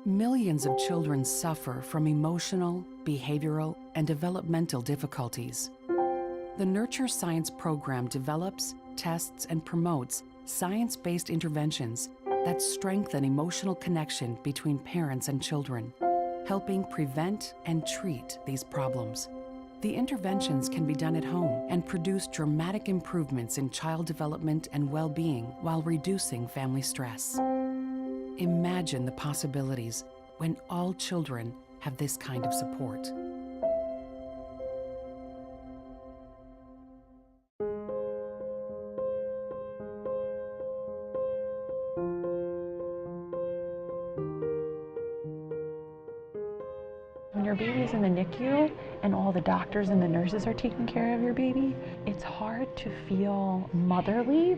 Millions of children suffer from emotional, behavioral, and developmental difficulties. The Nurture Science program develops, tests, and promotes science-based interventions that strengthen emotional connection between parents and children, helping prevent and treat these problems. The interventions can be done at home and produce dramatic improvements in child development and well-being while reducing family stress. Imagine the possibilities when all children have this kind of support. When your baby's in the NICU and all the doctors and the nurses are taking care of your baby, it's hard to feel motherly.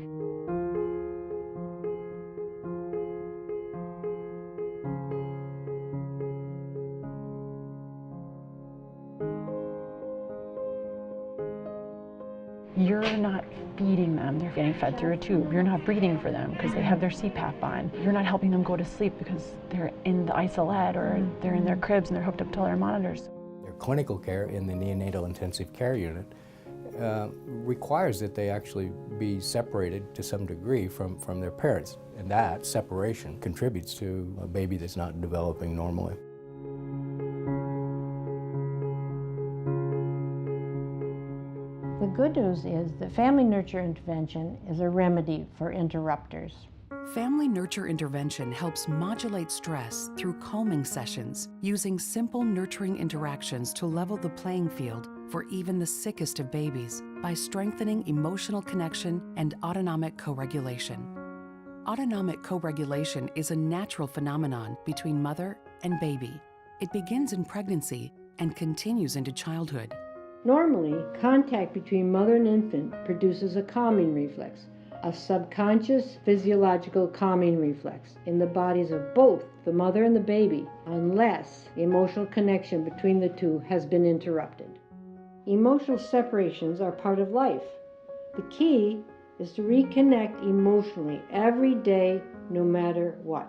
You're not feeding them, they're getting fed through a tube. You're not breathing for them because they have their CPAP on. You're not helping them go to sleep because they're in the isolette or they're in their cribs and they're hooked up to all their monitors. Their clinical care in the neonatal intensive care unit requires that they actually be separated to some degree from their parents. And that separation contributes to a baby that's not developing normally. The good news is that family nurture intervention is a remedy for interrupters. Family nurture intervention helps modulate stress through calming sessions, using simple nurturing interactions to level the playing field for even the sickest of babies by strengthening emotional connection and autonomic co-regulation. Autonomic co-regulation is a natural phenomenon between mother and baby. It begins in pregnancy and continues into childhood. Normally, contact between mother and infant produces a calming reflex, a subconscious physiological calming reflex in the bodies of both the mother and the baby, unless the emotional connection between the two has been interrupted. Emotional separations are part of life. The key is to reconnect emotionally every day, no matter what.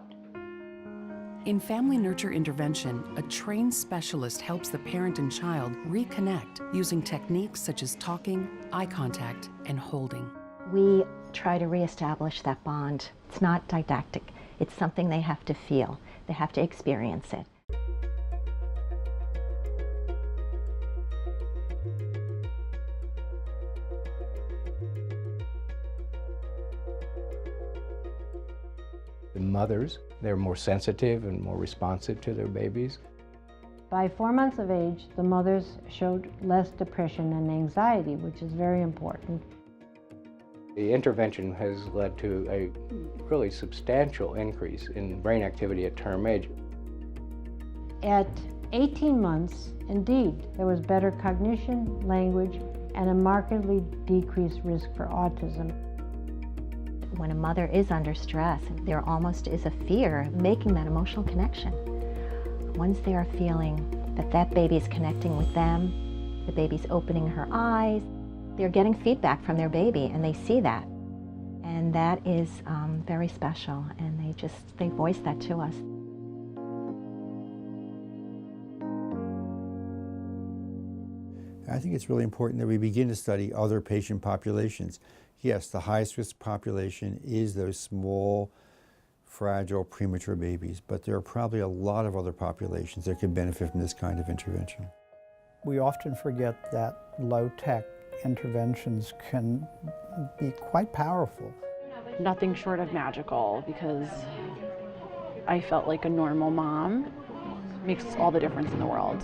In family nurture intervention, a trained specialist helps the parent and child reconnect using techniques such as talking, eye contact, and holding. We try to reestablish that bond. It's not didactic. It's something they have to feel. They have to experience it. The mothers, they're more sensitive and more responsive to their babies. By 4 months of age, the mothers showed less depression and anxiety, which is very important. The intervention has led to a really substantial increase in brain activity at term age. At 18 months, indeed, there was better cognition, language, and a markedly decreased risk for autism. When a mother is under stress, there almost is a fear of making that emotional connection. Once they are feeling that that baby is connecting with them, the baby's opening her eyes, they're getting feedback from their baby and they see that. And that is very special, and they voice that to us. I think it's really important that we begin to study other patient populations. Yes, the highest risk population is those small, fragile, premature babies, but there are probably a lot of other populations that could benefit from this kind of intervention. We often forget that low-tech interventions can be quite powerful. Nothing short of magical, because I felt like a normal mom makes all the difference in the world.